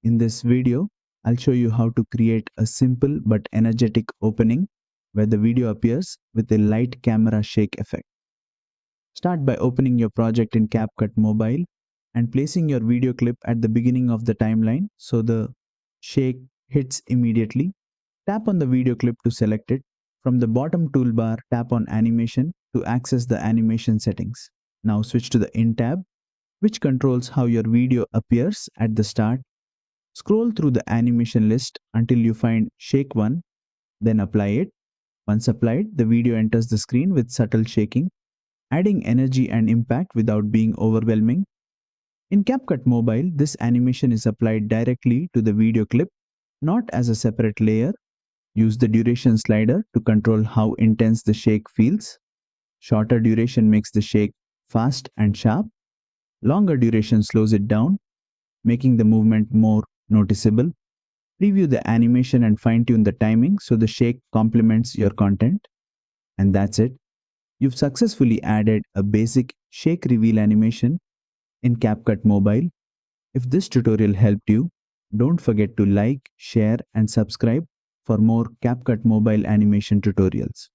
In this video, I'll show you how to create a simple but energetic opening where the video appears with a light camera shake effect. Start by opening your project in CapCut Mobile and placing your video clip at the beginning of the timeline so the shake hits immediately. Tap on the video clip to select it. From the bottom toolbar, tap on Animation to access the animation settings. Now switch to the In tab, which controls how your video appears at the start. Scroll through the animation list until you find Shake 1, then apply it. Once applied, the video enters the screen with subtle shaking, adding energy and impact without being overwhelming. In CapCut Mobile, this animation is applied directly to the video clip, not as a separate layer. Use the duration slider to control how intense the shake feels. Shorter duration makes the shake fast and sharp. Longer duration slows it down, making the movement more noticeable. Preview the animation and fine-tune the timing so the shake complements your content. And that's it. You've successfully added a basic shake reveal animation in CapCut Mobile. If this tutorial helped you, don't forget to like, share, and subscribe for more CapCut Mobile animation tutorials.